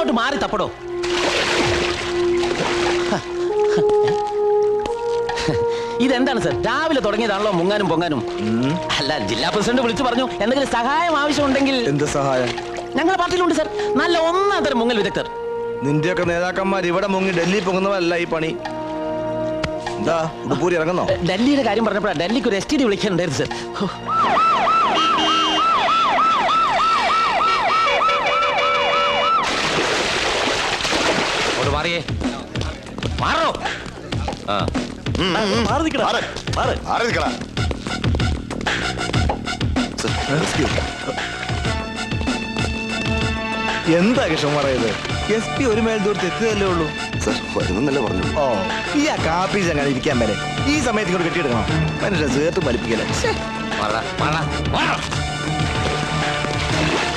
അങ്ങോട്ട് മാറി തപ്പടോ. ഇതെന്താണ് സർ, രാവിലെ തുടങ്ങിയതാണല്ലോ മുങ്ങാനും പൊങ്ങാനും? അല്ല, ജില്ലാ പ്രസിഡന്റ് വിളിച്ചു പറഞ്ഞു എന്തെങ്കിലും സഹായം ആവശ്യമുണ്ടെങ്കിൽ. എന്ത് സഹായം? ഞങ്ങളുടെ പാർട്ടിയിലുണ്ട് സർ നല്ല ഒന്നാം തരം മുങ്ങൽ വിദഗ്ധർ. നിന്റെയൊക്കെ നേതാക്കന്മാർ ഇവിടെ മുങ്ങി ഡൽഹി പോകുന്നവരല്ല ഈ പണി. എന്താ ഉടുപ്പൂരി ഇറങ്ങുന്നോ? ഡൽഹിയുടെ കാര്യം പറഞ്ഞപ്പോഴാണ് ഡൽഹിക്ക് ഒരു STD വിളിക്കാനുണ്ടായിരുന്നു സർ. മാറിയേ മാറോ. എന്താ കൃഷ്ണൻ പറയുന്നത്? SP ഒരു മേൽദൂരത്ത് എത്തിയതല്ലേ ഉള്ളൂ. പറഞ്ഞു. ഓ, ഈ ആ കാപ്പി ചങ്ങനെ ഇരിക്കാൻ വരെ ഈ സമയത്ത് ഇങ്ങോട്ട് കെട്ടിയെടുക്കണം. മനുഷ്യ ചേർത്ത് വലിപ്പിക്കല്ലേ.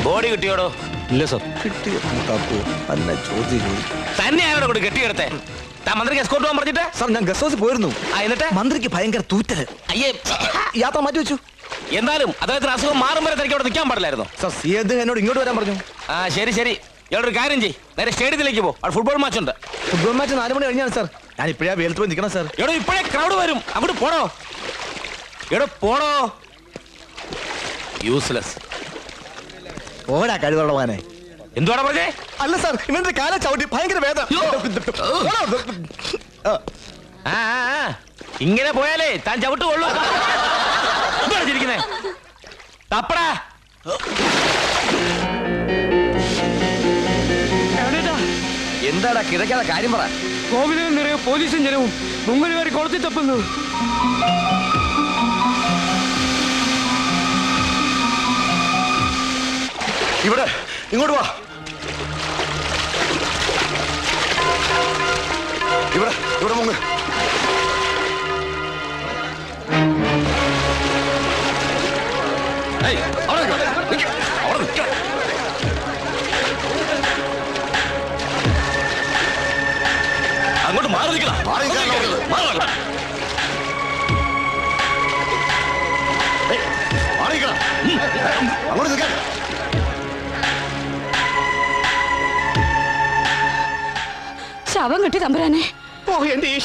ബോഡി കിട്ടിയോടോ? ഇല്ല സർ. കിട്ടിയോ തപ്പു അല്ല ചോദ്യം തന്നെ ആരോടെ കൂടി കെട്ടിയെടുത്തേ? മന്ത്രിക്ക് എസ്കോർട്ട് പോകാൻ പറഞ്ഞിട്ട്? സാർ ഞാൻ ഗസ്റ്റ് ഹൗസിൽ പോയിരുന്നു. എന്നിട്ട് മന്ത്രിക്ക് ഭയങ്കര തൂറ്റല്. അയ്യേ, യാത്ര മാറ്റി വെച്ചു. എന്തായാലും അദ്ദേഹത്തിന് അസുഖം മാറും വരെ തനിക്ക് അവിടെ നിൽക്കാൻ പാടില്ലായിരുന്നു. സാർ സിയത് എന്നോട് ഇങ്ങോട്ട് വരാൻ പറഞ്ഞു. ശരി ശരി, ഇയാളൊരു കാര്യം ചെയ്യ്, നേരെ സ്റ്റേഡിയത്തിലേക്ക് പോ. അവിടെ ഫുട്ബോൾ മാച്ച് ഉണ്ട്. ഫുട്ബോൾ മാച്ച് 4 മണി കഴിഞ്ഞാണ് സാർ. ഞാൻ ഇപ്പോഴാ വെയിലത്ത് പോയി നിൽക്കണം സാർ. എടോ ഇപ്പോഴേ ക്രൗഡ് വരും, അങ്ങോട്ട് പോടോ. എടോ പോടോ. യൂസ്ലെസ്. ഓടാ കഴിവുള്ള മോനെ. എന്തുവാടാ പറഞ്ഞേ? അല്ല സാർ, ഇവന്റെ കാല ചവിട്ടി ഭയങ്കര വേദന. ഇങ്ങനെ പോയാലേ താൻ ചവിട്ട് കൊള്ളൂ. ചിരിക്കുന്നേ തപ്പടാ. എന്താടാ കിടക്കാതെ കാര്യം പറ. കോവിലും നിറയെ പോലീസും ജനവും മുങ്ങൽ വരെ കുളത്തിൽ തപ്പുന്നു. ഇവിടെ ഇങ്ങോട്ട് വാ. ഇവിടെ ഇവിടെ മുങ്ങ്. അങ്ങോട്ട് മാറി നിൽക്കണം. അങ്ങോട്ട് നിൽക്കാൻ. ശവം കിട്ടി തമ്പുരാനെ. ഓ എന്റെ ഈശ്വര.